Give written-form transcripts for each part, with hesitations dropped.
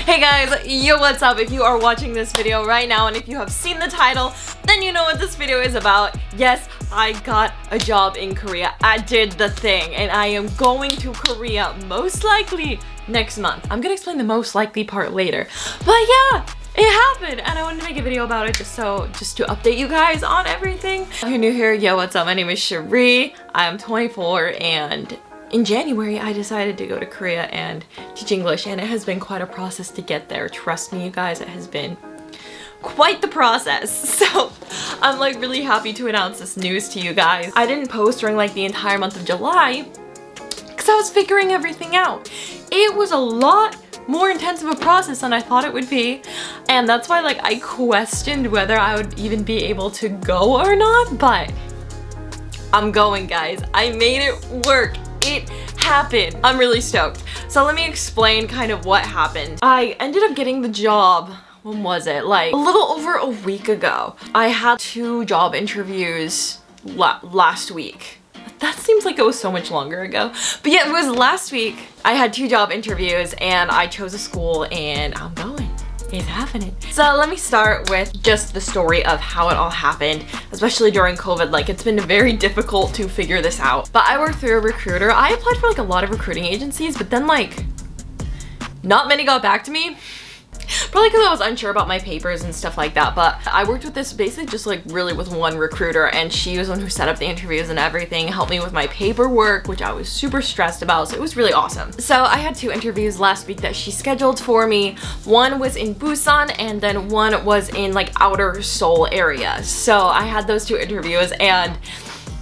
Hey guys, yo, what's up? If you are watching this video right now and if you have seen the title, then you know what this video is about. Yes, I got a job in Korea. I did the thing and I am going to Korea most likely next month. I'm gonna explain the most likely part later. But yeah, it happened and I wanted to make a video about it just to update you guys on everything. If you're new here, yo, what's up? My name is Cherie. I'm 24 and in January, I decided to go to Korea and teach English, and it has been quite a process to get there. Trust me, you guys, it has been quite the process. So I'm like really happy to announce this news to you guys. I didn't post during like the entire month of July because I was figuring everything out. It was a lot more intense of a process than I thought it would be, and that's why like I questioned whether I would even be able to go or not, but I'm going, guys. I made it work. It happened. I'm really stoked. So let me explain kind of what happened. I ended up getting the job, when was it? Like a little over a week ago. I had 2 job interviews last week. That seems like it was so much longer ago. But yeah, it was last week. I had 2 job interviews and I chose a school and I'm going. It's happening. So let me start with just the story of how it all happened, especially during COVID. Like, it's been very difficult to figure this out. But I worked through a recruiter. I applied for like a lot of recruiting agencies, but then like not many got back to me. Probably because I was unsure about my papers and stuff like that, but I worked with this basically just like really with one recruiter, and she was the one who set up the interviews and everything, helped me with my paperwork, which I was super stressed about, so it was really awesome. So I had 2 interviews last week that she scheduled for me. One was in Busan and then one was in like outer Seoul area. So I had those 2 interviews and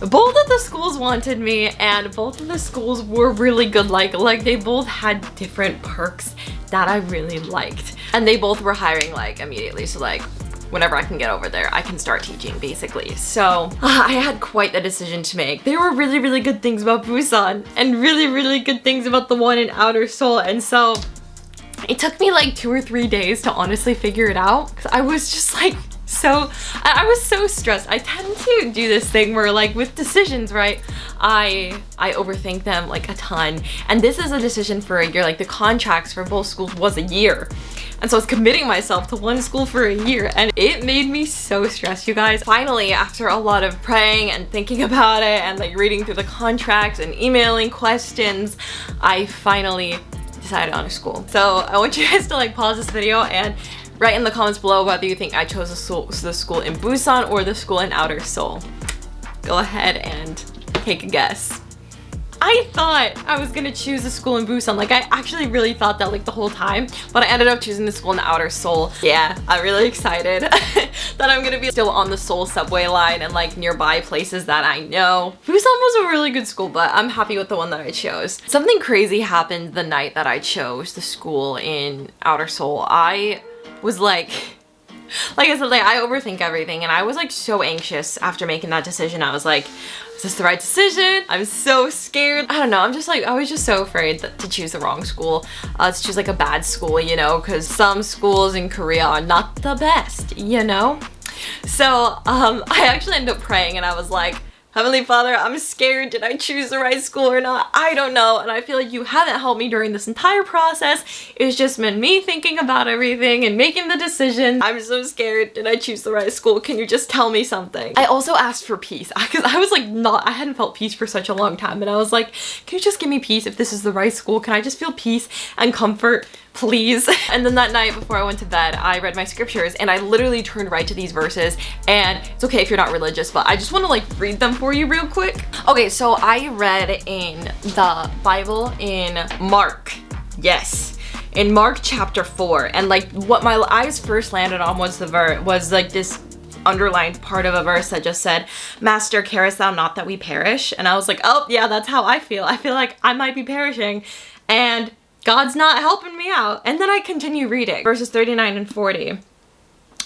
both of the schools wanted me and both of the schools were really good. Like they both had different perks that I really liked. And they both were hiring like immediately, so like whenever I can get over there, I can start teaching basically. So I had quite the decision to make. There were really, really good things about Busan and really, really good things about the one in outer Seoul. And so it took me like 2 or 3 days to honestly figure it out because I was just like I was so stressed. I tend to do this thing where like with decisions, right, I overthink them like a ton, and this is a decision for a year. Like the contracts for both schools was a year, and so I was committing myself to one school for a year and it made me so stressed, you guys. Finally, after a lot of praying and thinking about it and like reading through the contracts and emailing questions, I finally decided on a school. So I want you guys to like pause this video and write in the comments below whether you think I chose the school in Busan or the school in outer Seoul. Go ahead and take a guess. I thought I was gonna choose the school in Busan. Like I actually really thought that like the whole time, but I ended up choosing the school in outer Seoul. Yeah, I'm really excited that I'm gonna be still on the Seoul subway line and like nearby places that I know. Busan was a really good school, but I'm happy with the one that I chose. Something crazy happened the night that I chose the school in outer Seoul. I was like I said, like I overthink everything, and I was like so anxious after making that decision. I was like, is this the right decision? I'm so scared. I don't know, I'm just like, I was just so afraid to choose the wrong school, to choose like a bad school, you know, because some schools in Korea are not the best, you know? So I actually ended up praying and I was like, Heavenly Father, I'm scared. Did I choose the right school or not? I don't know. And I feel like you haven't helped me during this entire process. It's just been me thinking about everything and making the decision. I'm so scared. Did I choose the right school? Can you just tell me something? I also asked for peace because I was like I hadn't felt peace for such a long time. And I was like, can you just give me peace if this is the right school? Can I just feel peace and comfort, please? And then that night before I went to bed, I read my scriptures and I literally turned right to these verses. And it's okay if you're not religious, but I just want to like read them for you real quick. Okay, so I read in the Bible in Mark. Yes, in Mark chapter 4, and like what my eyes first landed on was like this underlined part of a verse that just said, Master, carest thou not that we perish? And I was like, oh yeah, that's how I feel. I feel like I might be perishing and God's not helping me out. And then I continue reading verses 39 and 40.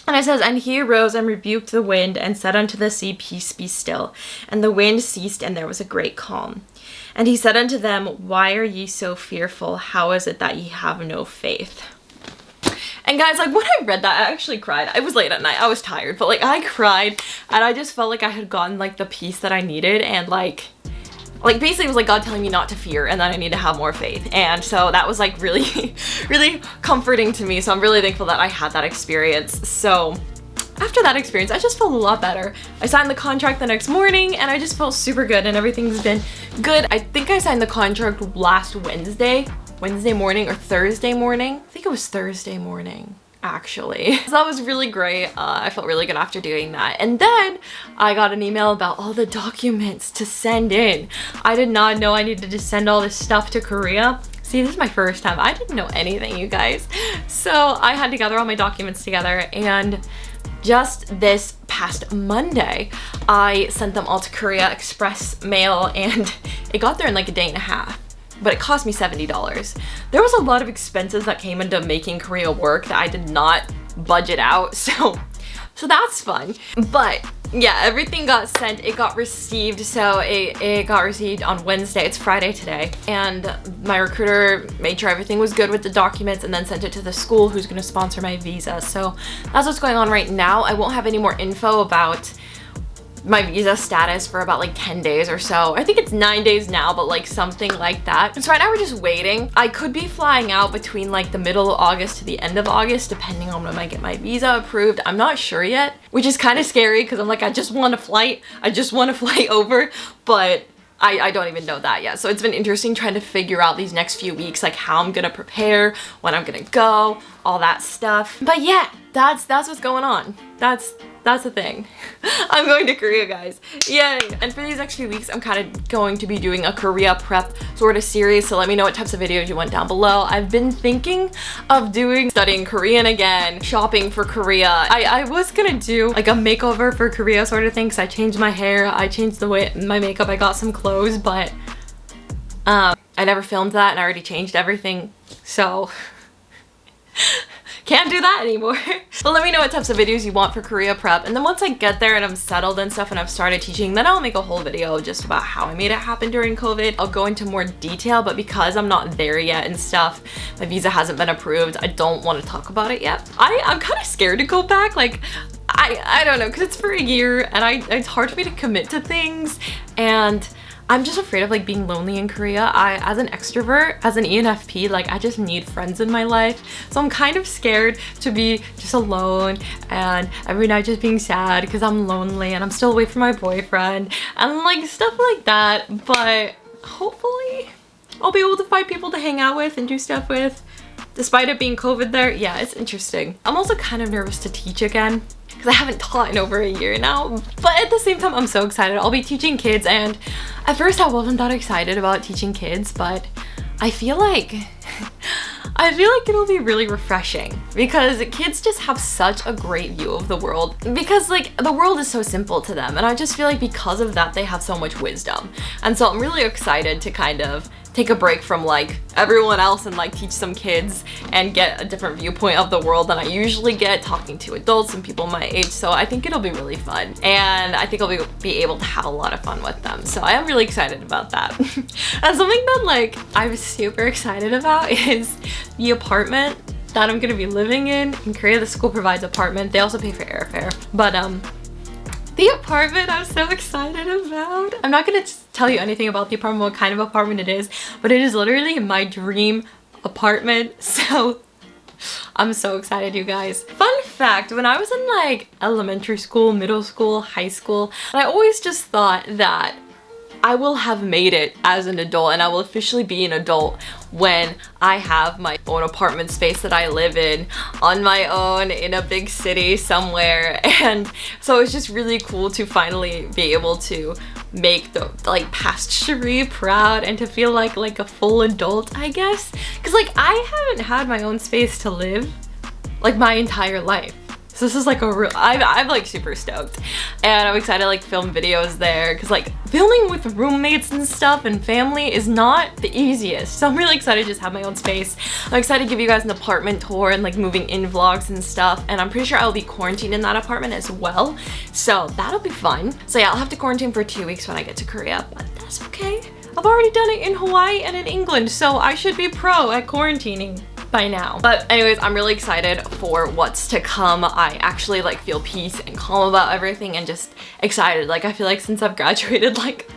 And it says, and he arose and rebuked the wind and said unto the sea, peace, be still. And the wind ceased and there was a great calm. And he said unto them, why are ye so fearful? How is it that ye have no faith? And guys, like when I read that, I actually cried. It was late at night. I was tired, but like I cried and I just felt like I had gotten like the peace that I needed, and like like basically it was like God telling me not to fear and that I need to have more faith. And so that was like really, really comforting to me. So I'm really thankful that I had that experience. So after that experience, I just felt a lot better. I signed the contract the next morning and I just felt super good and everything's been good. I think I signed the contract last Wednesday morning or Thursday morning. I think it was Thursday morning, actually. So that was really great. I felt really good after doing that. And then I got an email about all the documents to send in. I did not know I needed to send all this stuff to Korea. See, this is my first time. I didn't know anything, you guys. So I had to gather all my documents together, and just this past Monday, I sent them all to Korea Express Mail, and it got there in like a day and a half. But it cost me $70. There was a lot of expenses that came into making Korea work that I did not budget out, so that's fun. But yeah, everything got sent, it got received, so it got received on Wednesday. It's Friday today, and my recruiter made sure everything was good with the documents and then sent it to the school who's gonna sponsor my visa. So that's what's going on right now. I won't have any more info about my visa status for about like 10 days or so. I think it's 9 days now, but like something like that. So right now we're just waiting. I could be flying out between like the middle of August to the end of August, depending on when I get my visa approved. I'm not sure yet, which is kind of scary because I'm like, I just want a flight. I just want to fly over, but I don't even know that yet. So it's been interesting trying to figure out these next few weeks, like how I'm gonna prepare, when I'm gonna go, all that stuff. But yeah, that's what's going on. That's the thing. I'm going to Korea, guys. Yay! And for these next few weeks, I'm kind of going to be doing a Korea prep sort of series, so let me know what types of videos you want down below. I've been thinking of studying Korean again, shopping for Korea. I was gonna do like a makeover for Korea sort of thing, because I changed my hair, I changed the way my makeup, I got some clothes, but I never filmed that and I already changed everything, so can't do that anymore. But let me know what types of videos you want for Korea prep, and then once I get there and I'm settled and stuff and I've started teaching, then I'll make a whole video just about how I made it happen during COVID. I'll go into more detail, but because I'm not there yet and stuff, my visa hasn't been approved, I don't want to talk about it yet. I'm kind of scared to go back. Like, I don't know, because it's for a year and it's hard for me to commit to things, and I'm just afraid of like being lonely in Korea. As an extrovert, as an ENFP, like I just need friends in my life. So I'm kind of scared to be just alone and every night just being sad because I'm lonely and I'm still away from my boyfriend and like stuff like that. But hopefully I'll be able to find people to hang out with and do stuff with, despite it being COVID there. Yeah, it's interesting. I'm also kind of nervous to teach again, because I haven't taught in over a year now, but at the same time I'm so excited. I'll be teaching kids, and at first I wasn't that excited about teaching kids, but I feel like it'll be really refreshing, because kids just have such a great view of the world, because like the world is so simple to them, and I just feel like because of that they have so much wisdom. And so I'm really excited to kind of take a break from like everyone else and like teach some kids and get a different viewpoint of the world than I usually get talking to adults and people my age. So I think it'll be really fun, and I think I'll be able to have a lot of fun with them. So I am really excited about that. And something that like I'm super excited about is the apartment that I'm gonna be living in Korea. The school provides apartment. They also pay for airfare, but the apartment I'm so excited about. I'm not gonna tell you anything about the apartment, what kind of apartment it is, but it is literally my dream apartment. So I'm so excited, you guys. Fun fact, when I was in like elementary school, middle school, high school, I always just thought that I will have made it as an adult and I will officially be an adult when I have my own apartment space that I live in on my own in a big city somewhere. And so it's just really cool to finally be able to make the like past Cherie proud and to feel like a full adult, I guess. Because like I haven't had my own space to live like my entire life. So this is like a real, I'm like super stoked, and I'm excited to like film videos there, because like filming with roommates and stuff and family is not the easiest. So I'm really excited to just have my own space. I'm excited to give you guys an apartment tour and like moving in vlogs and stuff, and I'm pretty sure I'll be quarantined in that apartment as well, so that'll be fun. So yeah, I'll have to quarantine for 2 weeks when I get to Korea, but that's okay. I've already done it in Hawaii and in England, so I should be pro at quarantining by now. But anyways, I'm really excited for what's to come. I actually like feel peace and calm about everything and just excited. Like I feel like since I've graduated like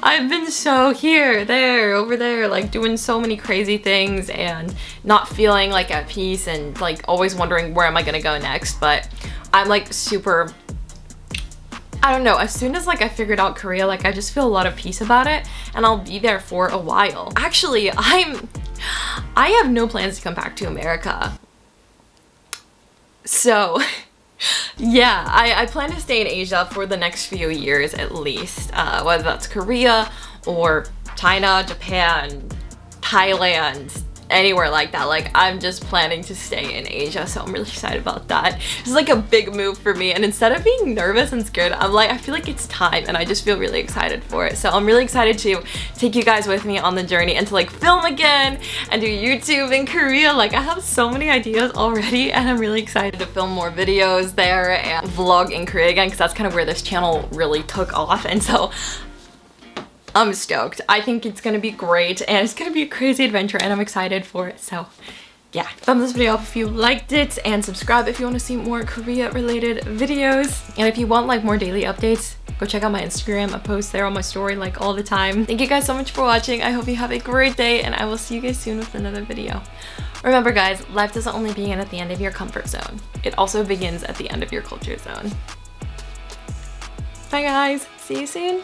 I've been so here, there, over there, like doing so many crazy things and not feeling like at peace and like always wondering where am I gonna go next. But I'm like super, I don't know, as soon as like I figured out Korea, like I just feel a lot of peace about it and I'll be there for a while. Actually, I have no plans to come back to America. So yeah, I plan to stay in Asia for the next few years at least, whether that's Korea or China, Japan, Thailand, anywhere like that. Like I'm just planning to stay in Asia, so I'm really excited about that. It's like a big move for me, and instead of being nervous and scared, I'm like, I feel like it's time and I just feel really excited for it. So I'm really excited to take you guys with me on the journey and to like film again and do YouTube in Korea. Like I have so many ideas already and I'm really excited to film more videos there and vlog in Korea again, because that's kind of where this channel really took off. And so I'm stoked. I think it's gonna be great and it's gonna be a crazy adventure and I'm excited for it. So yeah, thumbs this video up if you liked it and subscribe if you want to see more Korea related videos. And if you want like more daily updates, go check out my Instagram. I post there on my story like all the time. Thank you guys so much for watching. I hope you have a great day and I will see you guys soon with another video. Remember guys, life doesn't only begin at the end of your comfort zone. It also begins at the end of your culture zone. Bye guys, see you soon.